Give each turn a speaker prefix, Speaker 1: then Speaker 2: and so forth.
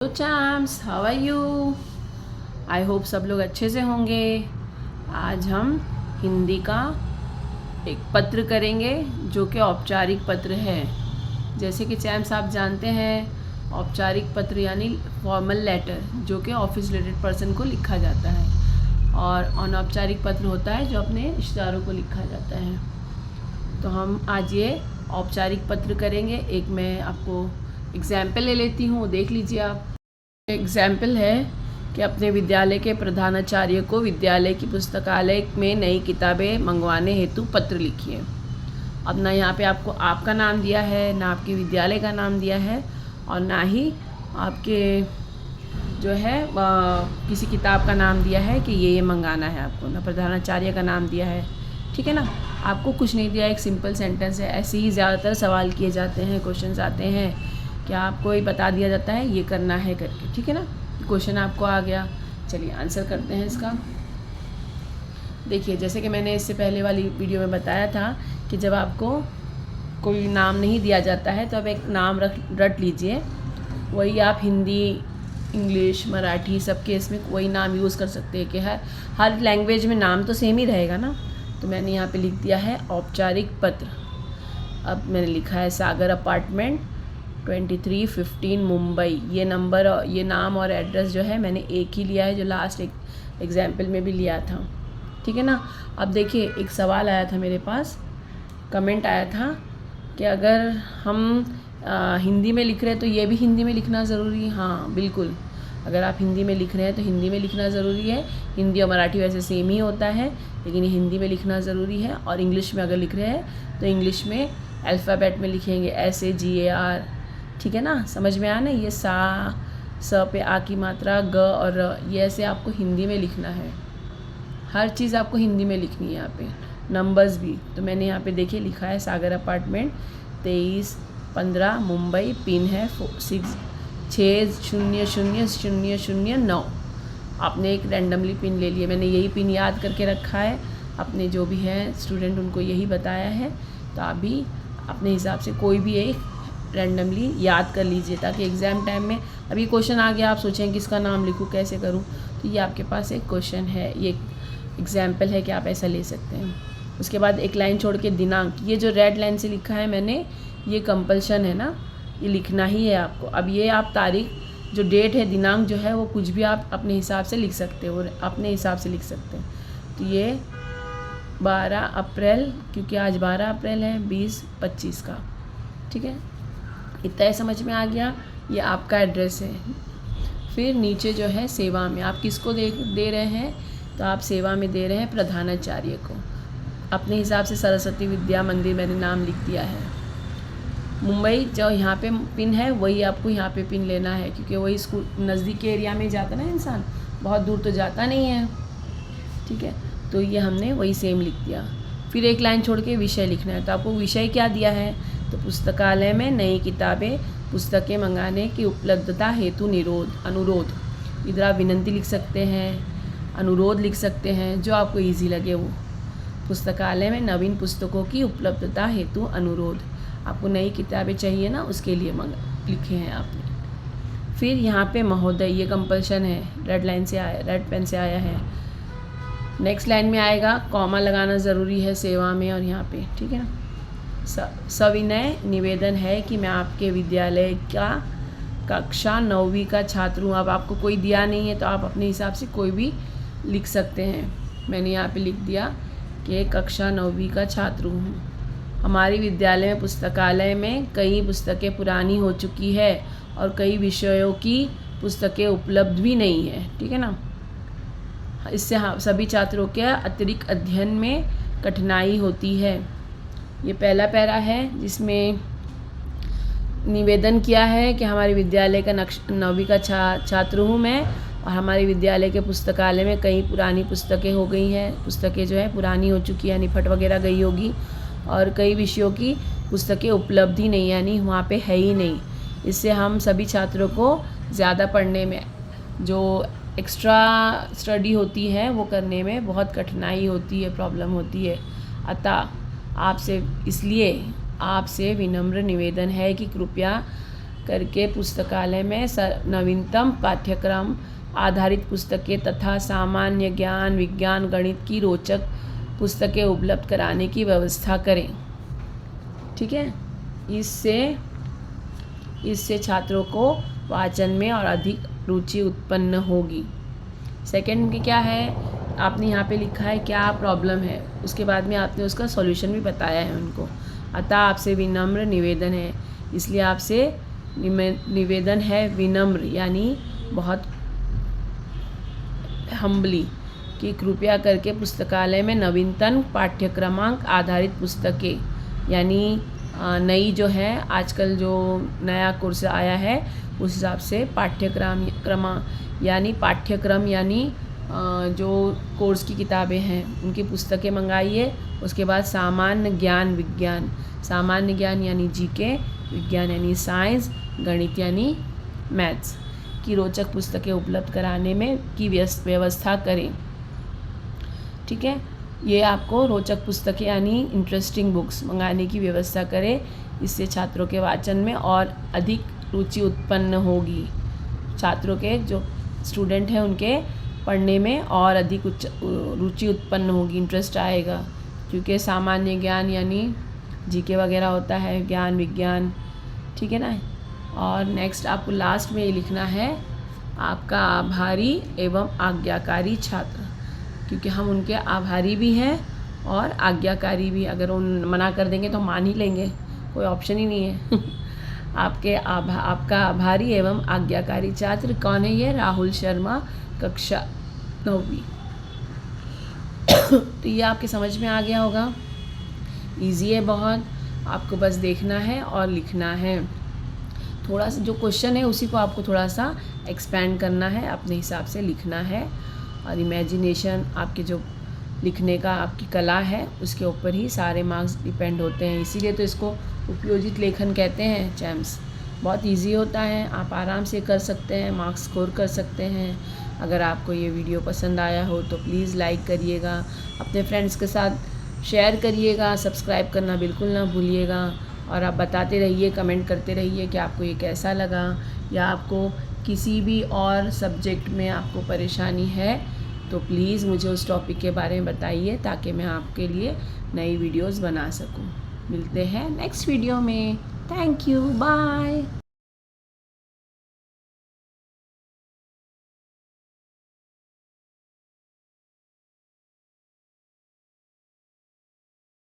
Speaker 1: तो champs, how are you? I hope सब लोग अच्छे से होंगे। आज हम हिंदी का एक पत्र करेंगे जो कि औपचारिक पत्र है। जैसे कि चैम्स आप जानते हैं, औपचारिक पत्र यानी फॉर्मल लेटर जो कि ऑफिस रिलेटेड पर्सन को लिखा जाता है, और अनौपचारिक पत्र होता है जो अपने रिश्तेदारों को लिखा जाता है। तो हम आज ये औपचारिक पत्र करेंगे। एक मैं आपको एग्जाम्पल ले लेती हूँ, देख लीजिए आप। एग्जाम्पल है कि अपने विद्यालय के प्रधानाचार्य को विद्यालय की पुस्तकालय में नई किताबें मंगवाने हेतु पत्र लिखिए। अब ना यहाँ पे आपको आपका नाम दिया है, ना आपके विद्यालय का नाम दिया है, और ना ही आपके जो है किसी किताब का नाम दिया है कि ये मंगाना है आपको, ना प्रधानाचार्य का नाम दिया है। ठीक है ना, आपको कुछ नहीं दिया, एक सिंपल सेंटेंस है। ऐसे ही ज़्यादातर सवाल किए जाते हैं, क्वेश्चंस आते हैं कि आपको ही बता दिया जाता है ये करना है करके। ठीक है ना, क्वेश्चन आपको आ गया, चलिए आंसर करते हैं इसका। देखिए, जैसे कि मैंने इससे पहले वाली वीडियो में बताया था कि जब आपको कोई नाम नहीं दिया जाता है तो आप एक नाम रट लीजिए। वही आप हिंदी, इंग्लिश, मराठी सब केस में वही नाम यूज़ कर सकते हैं कि हर लैंग्वेज में नाम तो सेम ही रहेगा ना। तो मैंने यहाँ पे लिख दिया है औपचारिक पत्र। अब मैंने लिखा है सागर अपार्टमेंट 2315 मुंबई। ये नंबर और ये नाम और एड्रेस जो है मैंने एक ही लिया है जो लास्ट एग्जाम्पल में भी लिया था। ठीक है ना। अब देखिए, एक सवाल आया था मेरे पास, कमेंट आया था कि अगर हम हिंदी में लिख रहे हैं तो ये भी हिंदी में लिखना ज़रूरी है। हाँ बिल्कुल, अगर आप हिंदी में लिख रहे हैं तो हिंदी में लिखना ज़रूरी है। हिंदी और मराठी वैसे सेम ही होता है, लेकिन हिंदी में लिखना ज़रूरी है। और इंग्लिश में अगर लिख रहे हैं तो इंग्लिश में अल्फ़ाबेट में लिखेंगे, SAGAR। ठीक है ना, समझ में आया ना। ये स पे आ की मात्रा, ग और र, ये ऐसे आपको हिंदी में लिखना है। हर चीज़ आपको हिंदी में लिखनी है यहाँ पे, नंबर्स भी। तो मैंने यहाँ पे देखिए लिखा है सागर अपार्टमेंट 2315 मुंबई, पिन है 600009। आपने एक रैंडमली पिन ले लिया, मैंने यही पिन याद करके रखा है। अपने जो भी हैं स्टूडेंट उनको यही बताया है, तो आप भी अपने हिसाब से कोई भी एक रैंडमली याद कर लीजिए, ताकि एग्ज़ाम टाइम में अभी क्वेश्चन आ गया, आप सोचें किसका नाम लिखूँ, कैसे करूँ, तो ये आपके पास एक क्वेश्चन है, ये एग्जाम्पल है कि आप ऐसा ले सकते हैं। उसके बाद एक लाइन छोड़ के दिनांक, ये जो रेड लाइन से लिखा है मैंने, ये कंपल्शन है ना, ये लिखना ही है आपको। अब ये आप तारीख, जो डेट है, दिनांक जो है वो कुछ भी आप अपने हिसाब से लिख सकते हो, अपने हिसाब से लिख सकते हैं। तो ये 12 अप्रैल, क्योंकि आज 12 अप्रैल है 2025 का। ठीक है, इतना ही समझ में आ गया। ये आपका एड्रेस है। फिर नीचे जो है सेवा में, आप किसको दे रहे हैं, तो आप सेवा में दे रहे हैं प्रधानाचार्य को। अपने हिसाब से सरस्वती विद्या मंदिर मैंने नाम लिख दिया है। मुंबई जो यहाँ पे पिन है वही आपको यहाँ पे पिन लेना है, क्योंकि वही स्कूल नज़दीक के एरिया में जाता ना इंसान, बहुत दूर तो जाता नहीं है। ठीक है, तो ये हमने वही सेम लिख दिया। फिर एक लाइन छोड़ के विषय लिखना है। तो आपको विषय क्या दिया है, तो पुस्तकालय में नई किताबें पुस्तकें मंगाने की उपलब्धता हेतु अनुरोध। इधर आप विनंती लिख सकते हैं, अनुरोध लिख सकते हैं, जो आपको ईजी लगे वो। पुस्तकालय में नवीन पुस्तकों की उपलब्धता हेतु अनुरोध, आपको नई किताबें चाहिए ना, उसके लिए लिखे हैं आपने। फिर यहाँ पे महोदय, ये कंपल्शन है, रेड लाइन से आया, रेड पेन से आया है। नेक्स्ट लाइन में आएगा कॉमा लगाना ज़रूरी है सेवा में और यहाँ पे। ठीक है ना, सविनय निवेदन है कि मैं आपके विद्यालय का कक्षा 9वीं का छात्र हूँ। अब आपको कोई दिया नहीं है तो आप अपने हिसाब से कोई भी लिख सकते हैं। मैंने यहाँ पे लिख दिया कि कक्षा 9वीं का छात्र हूँ। हमारी विद्यालय में पुस्तकालय में कई पुस्तकें पुरानी हो चुकी है और कई विषयों की पुस्तकें उपलब्ध भी नहीं है। ठीक है ना, इससे सभी छात्रों के अतिरिक्त अध्ययन में कठिनाई होती है। ये पहला पैरा है जिसमें निवेदन किया है कि हमारे विद्यालय का 9वीं का छात्र हूँ मैं, और हमारे विद्यालय के पुस्तकालय में कई पुरानी पुस्तकें हो गई हैं, पुस्तकें जो है पुरानी हो चुकी है, यानी फट वगैरह गई होगी, और कई विषयों की पुस्तकें उपलब्ध ही नहीं, यानी वहाँ पे है ही नहीं। इससे हम सभी छात्रों को ज़्यादा पढ़ने में, जो एक्स्ट्रा स्टडी होती है वो करने में बहुत कठिनाई होती है, प्रॉब्लम होती है। अतः इसलिए आपसे विनम्र निवेदन है कि कृपया करके पुस्तकालय में नवीनतम पाठ्यक्रम आधारित पुस्तकें तथा सामान्य ज्ञान, विज्ञान, गणित की रोचक पुस्तकें उपलब्ध कराने की व्यवस्था करें। ठीक है, इससे छात्रों को वाचन में और अधिक रुचि उत्पन्न होगी। सेकंड में क्या है, आपने यहाँ पे लिखा है क्या प्रॉब्लम है, उसके बाद में आपने उसका सॉल्यूशन भी बताया है उनको। अतः आपसे विनम्र निवेदन है, इसलिए आपसे निवेदन है विनम्र यानी बहुत हम्बली कि कृपया करके पुस्तकालय में नवीनतम पाठ्यक्रमांक आधारित पुस्तकें यानी नई जो है आजकल जो नया कोर्स आया है उस हिसाब से पाठ्यक्रम यानी जो कोर्स की किताबें हैं उनकी पुस्तकें मंगाइए। उसके बाद सामान्य ज्ञान, विज्ञान, सामान्य ज्ञान यानी जीके, विज्ञान यानी साइंस, गणित यानी मैथ्स की रोचक पुस्तकें उपलब्ध कराने में की व्यवस्था करें। ठीक है, ये आपको रोचक पुस्तकें यानी इंटरेस्टिंग बुक्स मंगाने की व्यवस्था करें। इससे छात्रों के वाचन में और अधिक रुचि उत्पन्न होगी। छात्रों के जो स्टूडेंट हैं उनके पढ़ने में और अधिक रुचि उत्पन्न होगी, इंटरेस्ट आएगा, क्योंकि सामान्य ज्ञान यानी जीके वगैरह होता है, ज्ञान, विज्ञान। ठीक है ना। और नेक्स्ट आपको लास्ट में ये लिखना है आपका आभारी एवं आज्ञाकारी छात्र, क्योंकि हम उनके आभारी भी हैं और आज्ञाकारी भी। अगर उन मना कर देंगे तो मान ही लेंगे, कोई ऑप्शन ही नहीं है। आपका आभारी एवं आज्ञाकारी छात्र कौन है? ये राहुल शर्मा, कक्षा 9वीं। तो ये आपके समझ में आ गया होगा। इजी है बहुत, आपको बस देखना है और लिखना है। थोड़ा सा जो क्वेश्चन है उसी को आपको थोड़ा सा एक्सपेंड करना है, अपने हिसाब से लिखना है। और इमेजिनेशन, आपके जो लिखने का आपकी कला है उसके ऊपर ही सारे मार्क्स डिपेंड होते हैं। इसीलिए तो इसको उपयोजित लेखन कहते हैं चैम्स। बहुत इजी होता है, आप आराम से कर सकते हैं, मार्क्स स्कोर कर सकते हैं। अगर आपको ये वीडियो पसंद आया हो तो प्लीज़ लाइक करिएगा, अपने फ्रेंड्स के साथ शेयर करिएगा, सब्सक्राइब करना बिल्कुल ना भूलिएगा। और आप बताते रहिए, कमेंट करते रहिए कि आपको ये कैसा लगा, या आपको किसी भी और सब्जेक्ट में आपको परेशानी है तो प्लीज़ मुझे उस टॉपिक के बारे में बताइए, ताकि मैं आपके लिए नई वीडियोस बना सकूं। मिलते हैं नेक्स्ट वीडियो में। Thank you, bye.